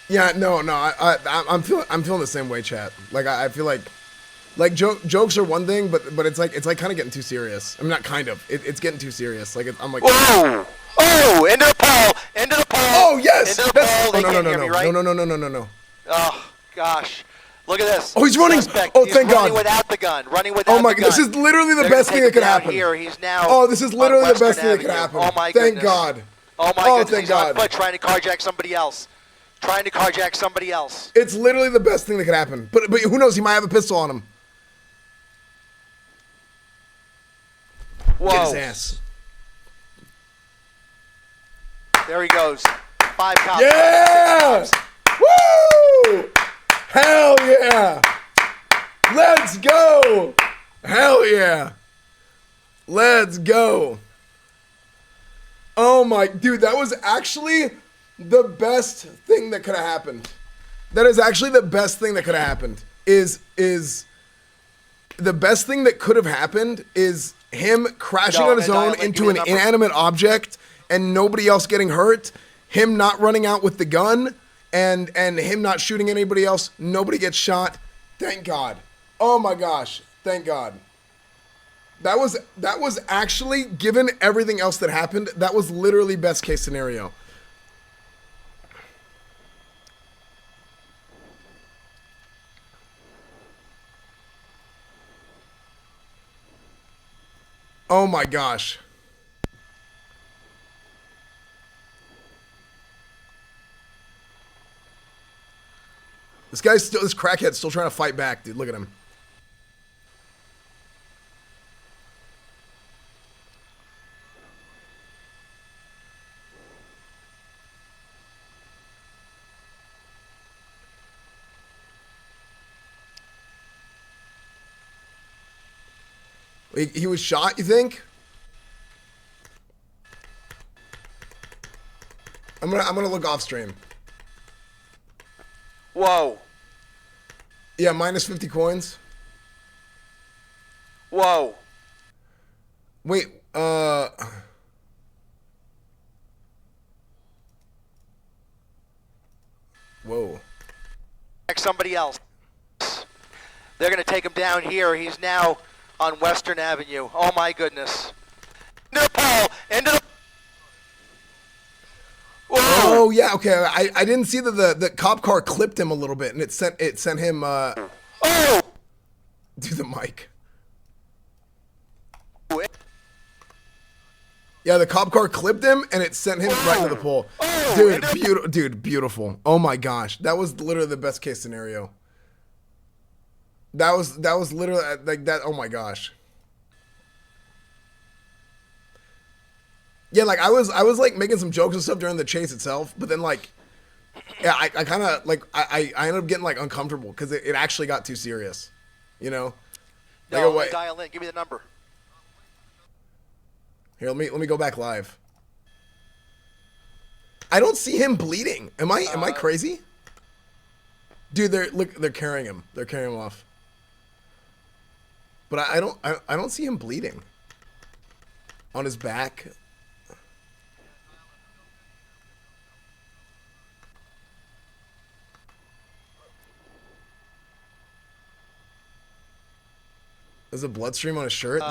Yeah, no, I'm feeling the same way, chat. Like I feel like jokes are one thing, but it's like kind of getting too serious. I mean, not kind of. It's getting too serious. Like I'm like. Whoa! Oh! Into the pole! Into the pole! Oh yes! Into the pole! Oh, no. Oh gosh! Look at this. Oh, he's running! Suspect. Oh, he's thank God! Running without the gun. Running without the gun. Oh my God! This is literally the best thing that could happen. Here, he's now. Oh, this is literally the best thing that could happen. Oh my Thank goodness. God! Oh my goodness! Thank He's God! on foot trying to carjack somebody else. Trying to carjack somebody else. It's literally the best thing that could happen. But who knows? He might have a pistol on him. Whoa! Get his ass. There he goes. 5 cops. Yeah! Woo! Hell yeah! Let's go! Hell yeah! Let's go! Oh my, dude, that was actually the best thing that could have happened. That is actually the best thing that could have happened. Is the best thing that could have happened is him crashing on his own into an inanimate object and nobody else getting hurt. him not running out with the gun and him not shooting anybody else. Nobody gets shot. Thank God. Oh my gosh. Thank God. That was actually, given everything else that happened, that was literally best case scenario. Oh my gosh. This crackhead's still trying to fight back, dude. Look at him. He was shot, you think? I'm gonna look off stream. Whoa. Yeah, minus 50 coins. Whoa. Wait, whoa. Somebody else. They're going to take him down here. He's now on Western Avenue. Oh my goodness. Into the pole. Into the... Whoa. Oh yeah, okay. I didn't see that the cop car clipped him a little bit, and it sent him to the mic. Yeah, the cop car clipped him, and it sent him right to the pole. Dude, beautiful. Oh my gosh, that was literally the best case scenario. That was literally like that. Oh my gosh. Yeah, like I was like making some jokes and stuff during the chase itself, but then like, yeah, I kind of like I ended up getting like uncomfortable because it actually got too serious, you know. No, like, dial in. Give me the number. Here, let me go back live. I don't see him bleeding. Am I crazy? Dude, they're carrying him. They're carrying him off. But I don't see him bleeding. On his back. There's a blood stream on his shirt.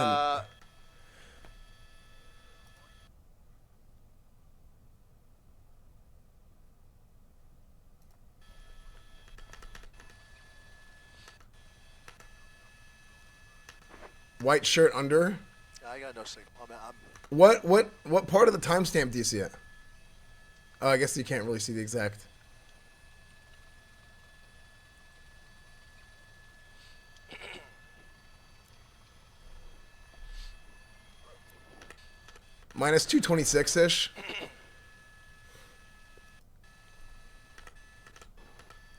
White shirt under. I got no signal. What part of the timestamp do you see it? Oh, I guess you can't really see the exact. Minus 226-ish.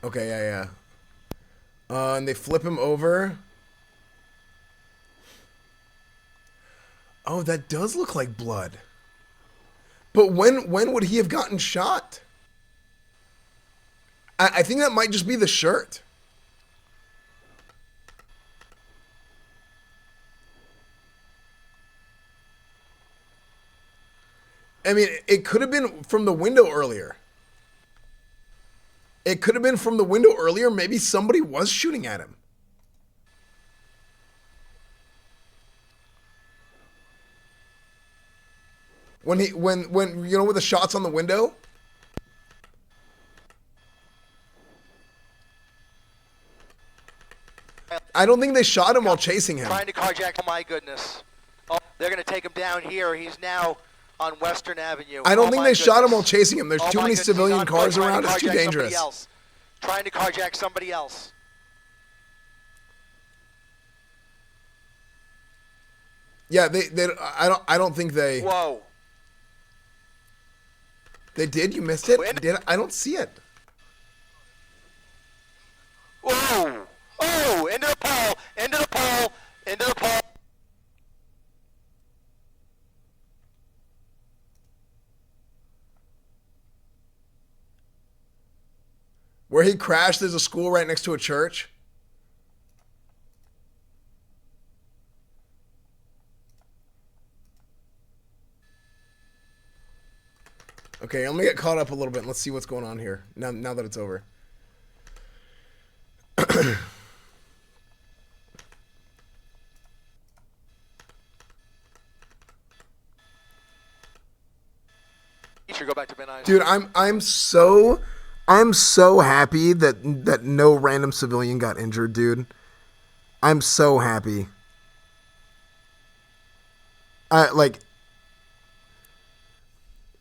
Okay, yeah. And they flip him over. Oh, that does look like blood. But when would he have gotten shot? I think that might just be the shirt. I mean, it could have been from the window earlier. It could have been from the window earlier. Maybe somebody was shooting at him. When you know, with the shots on the window. I don't think they shot him while chasing him. Trying to carjack. Oh my goodness. Oh, they're going to take him down here. He's now on Western Avenue. I don't think they shot him while chasing him. There's too many civilian cars around. It's too dangerous. Trying to carjack somebody else. Yeah, I don't think they. Whoa. They did? You missed it? I don't see it. Whoa. Oh, into the pole. Into the pole. Into the pole. Where he crashed, there's a school right next to a church. Okay, I'm gonna get caught up a little bit. And let's see what's going on here now that it's over. Go back to Ben Eyes. Dude, I'm so happy that no random civilian got injured, dude. I'm so happy.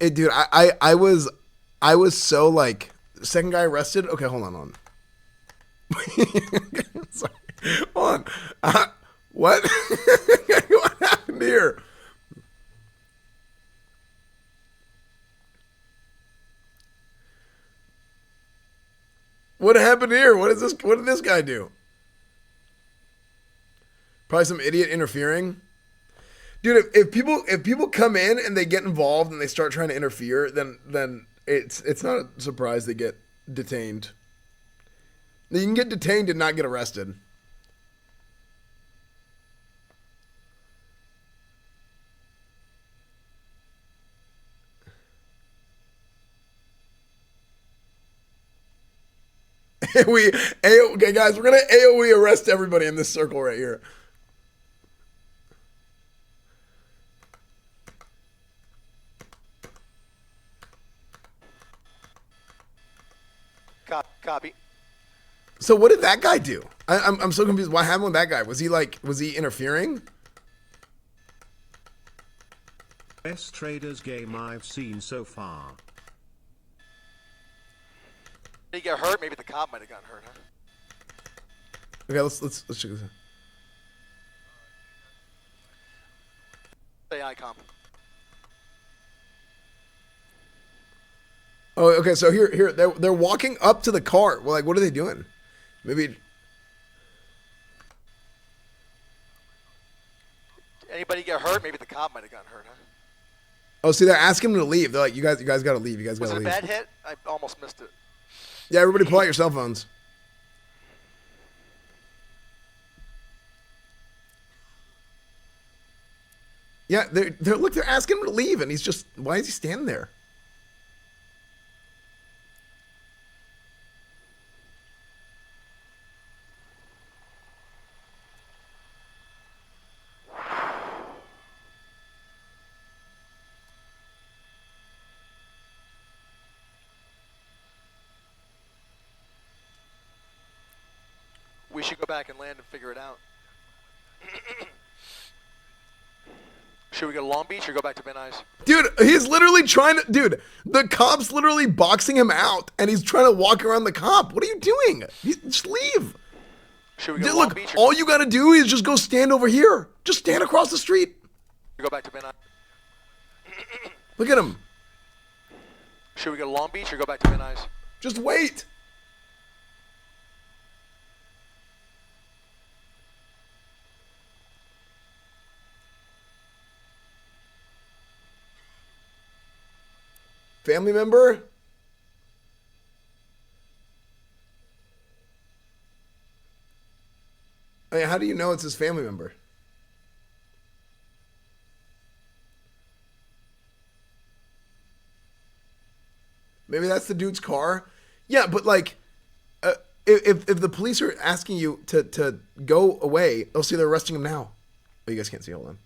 Dude, I was so like, second guy arrested. Okay, hold on. Sorry. Hold on. What? What happened here? What happened here? What is this? What did this guy do? Probably some idiot interfering. Dude, if people come in and they get involved and they start trying to interfere, then it's not a surprise they get detained. You can get detained and not get arrested. Okay, guys, we're gonna AOE arrest everybody in this circle right here. Copy. So what did that guy do? I'm so confused. What happened with that guy? Was he interfering? Best traders game I've seen so far. Did he get hurt? Maybe the cop might have gotten hurt, huh? Okay, let's check this out. Say ICOM. Oh, okay. So here they're walking up to the car. Well, like, what are they doing? Maybe. Anybody get hurt? Maybe the cop might have gotten hurt, huh? Oh, see, they're asking him to leave. They're like, you guys got to leave. You guys got Was to it leave. a bad hit? I almost missed it. Yeah, everybody pull out your cell phones. Yeah, they're asking him to leave, and he's just, why is he standing there? We should go back and land and figure it out. Should we go to Long Beach or go back to Ben Eyes? Dude, he's literally trying to... Dude, the cop's literally boxing him out, and he's trying to walk around the cop. What are you doing? Just leave. Should we go to Look, Long Beach? all you got to do is just go stand over here. Just stand across the street. Go back to Ben Eyes. Look at him. Should we go to Long Beach or go back to Ben Eyes? Just wait. Family member? I mean, how do you know it's his family member? Maybe that's the dude's car. Yeah, but like, if the police are asking you to go away, they'll see they're arresting him now. Oh, you guys can't see. Hold on.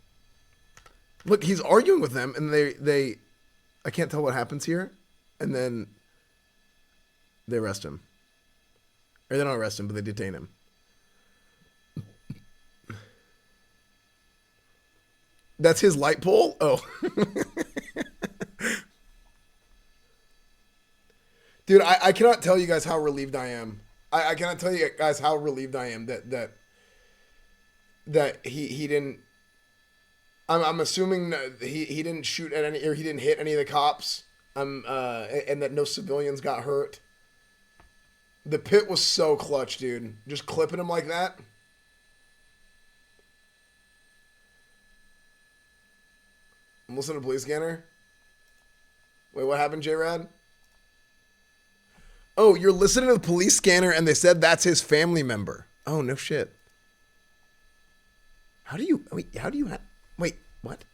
Look, he's arguing with them, and they I can't tell what happens here, and then they arrest him. Or they don't arrest him, but they detain him. That's his light pole? Oh. Dude, I cannot tell you guys how relieved I am. I cannot tell you guys how relieved I am that he didn't... I'm assuming he didn't shoot at any, or he didn't hit any of the cops, and that no civilians got hurt. The pit was so clutch, dude. Just clipping him like that. I'm listening to police scanner. Wait, what happened, J-Rad? Oh, you're listening to the police scanner, and they said that's his family member. Oh, no shit. How do you wait, what?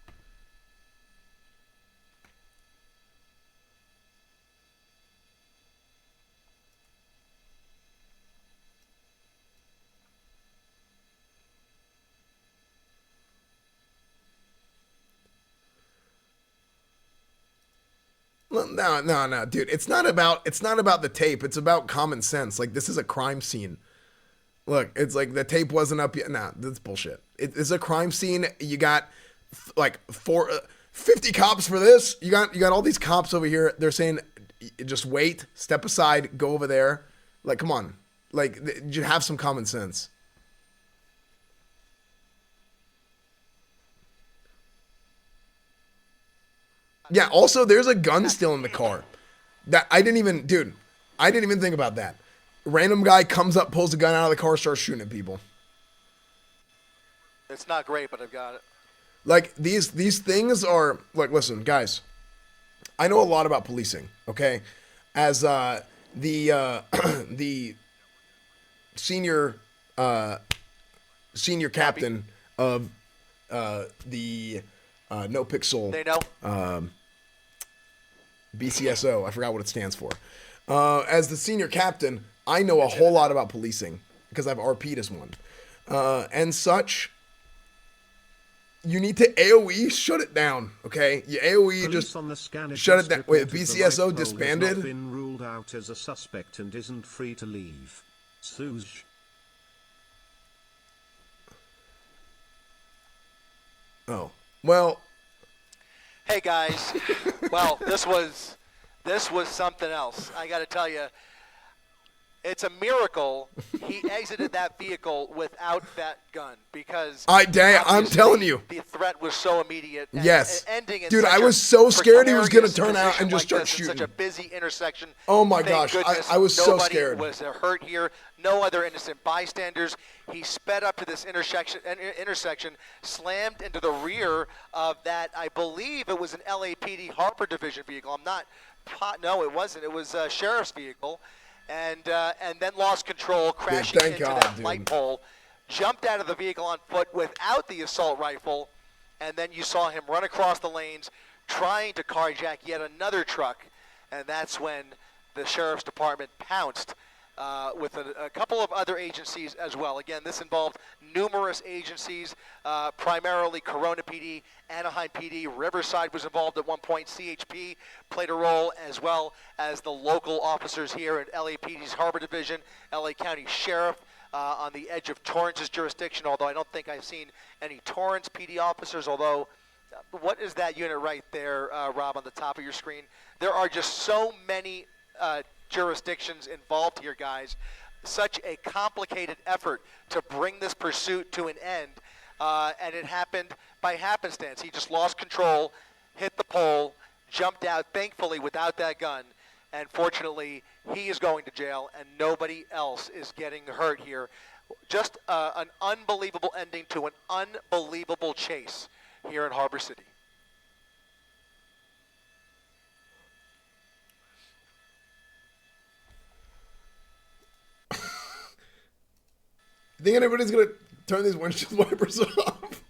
No, dude. It's not about the tape. It's about common sense. Like, this is a crime scene. Look, it's like the tape wasn't up yet. Nah, that's bullshit. It's a crime scene. You got like 50 cops for this. You got all these cops over here. They're saying, just wait, step aside, go over there. Like, come on. Like, you have some common sense. Yeah, also, there's a gun still in the car. That I didn't even think about that. Random guy comes up, pulls a gun out of the car, starts shooting at people. It's not great, but I've got it. Like, these things are, like, listen, guys, I know a lot about policing, okay? As the senior captain of the No Pixel. They know. BCSO, I forgot what it stands for. As the senior captain, I know a whole lot about policing because I've RP'd as one. And such, you need to AoE shut it down, okay? You AoE just shut it down. Wait, BCSO disbanded? Has been ruled out as a suspect and isn't free to leave. Suge. Oh, well. Hey guys, well, this was something else. I got to tell you, it's a miracle he exited that vehicle without that gun because I'm telling you, the threat was so immediate. And, yes, and ending in dude, I was so scared he was going to turn out and just start shooting. Such a busy intersection. Oh my gosh, I was so scared. Nobody was hurt here. No other innocent bystanders. He sped up to this intersection, slammed into the rear of that. I believe it was an LAPD Harper Division vehicle. No, it wasn't. It was a sheriff's vehicle. And then lost control, crashing into that light pole, jumped out of the vehicle on foot without the assault rifle, and then you saw him run across the lanes trying to carjack yet another truck, and that's when the sheriff's department pounced with a couple of other agencies as well. Again, this involved numerous agencies, primarily Corona PD, Anaheim PD, Riverside was involved at one point, CHP played a role, as well as the local officers here at LAPD's Harbor Division, LA County Sheriff, on the edge of Torrance's jurisdiction, although I don't think I've seen any Torrance PD officers, although what is that unit right there, Rob, on the top of your screen? There are just so many jurisdictions involved here, guys. Such a complicated effort to bring this pursuit to an end, and it happened by happenstance. He just lost control, hit the pole, jumped out, thankfully without that gun, and fortunately he is going to jail and nobody else is getting hurt here. Just an unbelievable ending to an unbelievable chase here in Harbor City. Think anybody's gonna turn these windshield wipers off?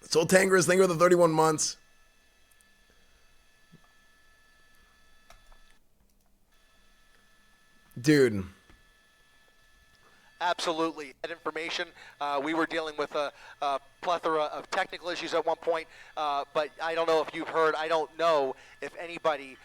Soul Tanger's thank you for the 31 months. Dude. Absolutely. That information, we were dealing with a plethora of technical issues at one point, but I don't know if you've heard, I don't know if anybody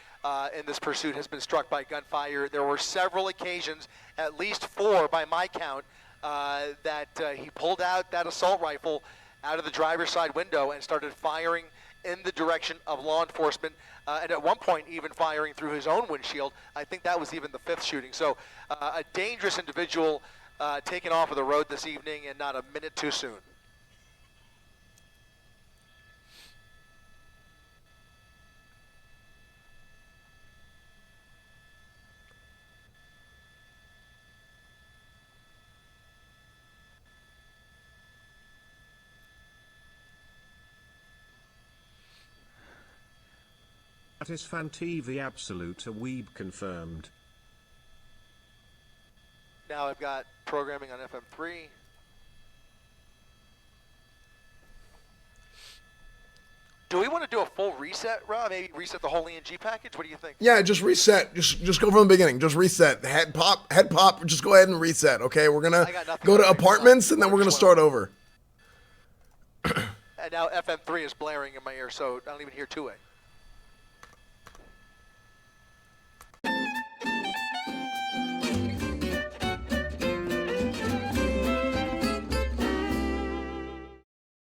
in this pursuit has been struck by gunfire. There were several occasions, at least 4 by my count, that he pulled out that assault rifle out of the driver's side window and started firing in the direction of law enforcement, and at one point even firing through his own windshield. I think that was even the 5th shooting. So a dangerous individual taken off of the road this evening, and not a minute too soon. At Esfand TV Absolute, a weeb confirmed. Now I've got programming on FM3. Do we want to do a full reset, Rob? Maybe reset the whole ENG package? What do you think? Yeah, just reset. Just go from the beginning. Just reset. Head pop. Just go ahead and reset. Okay, we're gonna go to apartments and then we're gonna start over. And now FM3 is blaring in my ear, so I don't even hear 2A.